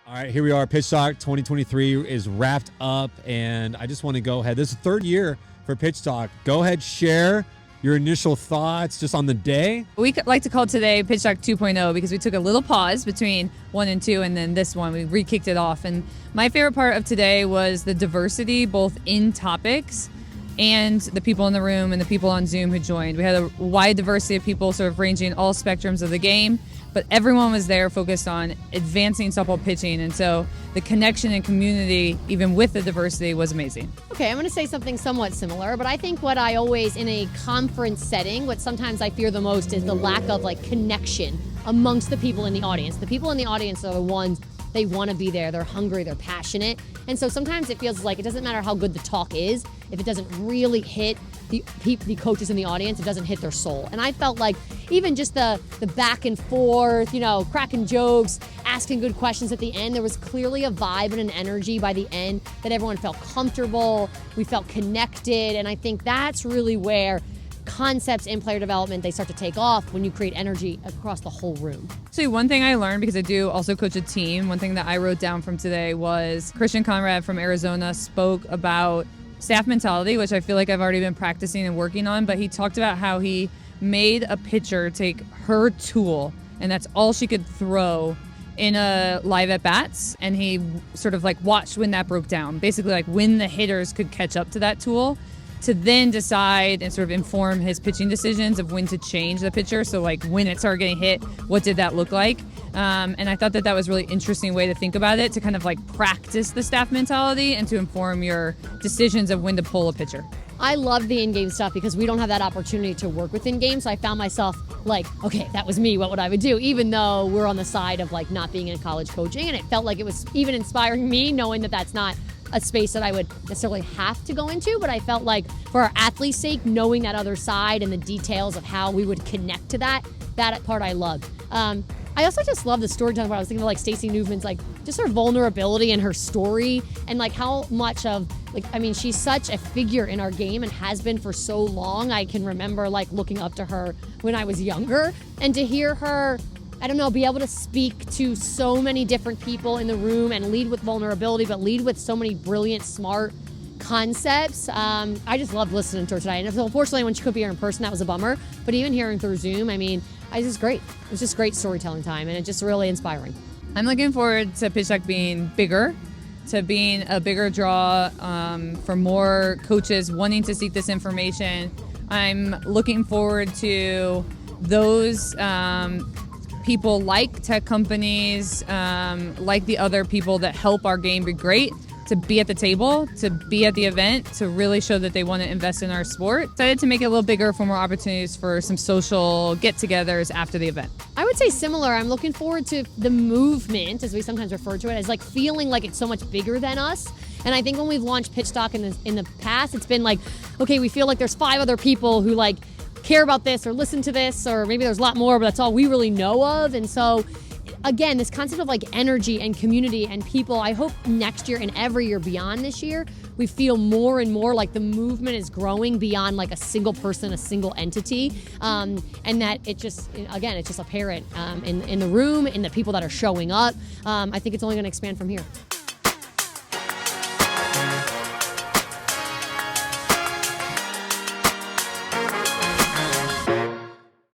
All right, here we are. Pitchstock 2023 is wrapped up, and I just want to go ahead. This is the third year for Pitchstock. Go ahead, share your initial thoughts just on the day. We like to call today Pitchstock 2.0 because we took a little pause between 1 and 2, and then this one, we re-kicked it off. And my favorite part of today was the diversity, both in topics and the people in the room and the people on Zoom who joined. We had a wide diversity of people sort of ranging all spectrums of the game, but everyone was there focused on advancing softball pitching. And so the connection and community, even with the diversity, was amazing. Okay, I'm going to say something somewhat similar, but I think what I always, in a conference setting, what sometimes I fear the most is the lack of connection amongst the people in the audience. The people in the audience are the ones, they want to be there, they're hungry, they're passionate. And so sometimes it feels like it doesn't matter how good the talk is, if it doesn't really hit the coaches in the audience, it doesn't hit their soul. And I felt like even just the back and forth, cracking jokes, asking good questions at the end, there was clearly a vibe and an energy by the end that everyone felt comfortable, we felt connected, and I think that's really where concepts in player development, they start to take off when you create energy across the whole room. Actually, one thing I learned, because I do also coach a team, one thing that I wrote down from today was Christian Conrad from Arizona spoke about staff mentality, which I feel like I've already been practicing and working on, but he talked about how he made a pitcher take her tool, and that's all she could throw in a live at bats, and he sort of watched when that broke down, basically when the hitters could catch up to that tool, to then decide and sort of inform his pitching decisions of when to change the pitcher. So when it started getting hit, what did that look like? And I thought that was a really interesting way to think about it, to kind of practice the staff mentality and to inform your decisions of when to pull a pitcher. I love the in-game stuff because we don't have that opportunity to work with in-game. So I found myself okay, that was me, what would I would do? Even though we're on the side of not being in college coaching, and it felt like it was even inspiring me, knowing that that's not a space that I would necessarily have to go into, but I felt like for our athletes' sake, knowing that other side and the details of how we would connect to that part I loved. I also just love the storytelling part. I was thinking of Stacey Newman's just her vulnerability and her story, and how much of she's such a figure in our game and has been for so long. I can remember looking up to her when I was younger, and to hear her, I don't know, be able to speak to so many different people in the room and lead with vulnerability, but lead with so many brilliant, smart concepts. I just loved listening to her tonight. And unfortunately, when she couldn't be here in person, that was a bummer. But even hearing through Zoom, it was great. It was just great storytelling time, and it's just really inspiring. I'm looking forward to Pitchstock being bigger, to being a bigger draw for more coaches wanting to seek this information. I'm looking forward to those people like tech companies, like the other people that help our game be great, to be at the table, to be at the event, to really show that they want to invest in our sport. Excited to make it a little bigger for more opportunities for some social get-togethers after the event. I would say similar. I'm looking forward to the movement, as we sometimes refer to it, as feeling like it's so much bigger than us. And I think when we've launched Pitchstock in the past, it's been okay, we feel like there's 5 other people who care about this or listen to this, or maybe there's a lot more, but that's all we really know of. And so again, this concept of energy and community and people, I hope next year and every year beyond this year, we feel more and more like the movement is growing beyond a single person, a single entity, and that it's just apparent in the room, in the people that are showing up. I think it's only going to expand from here.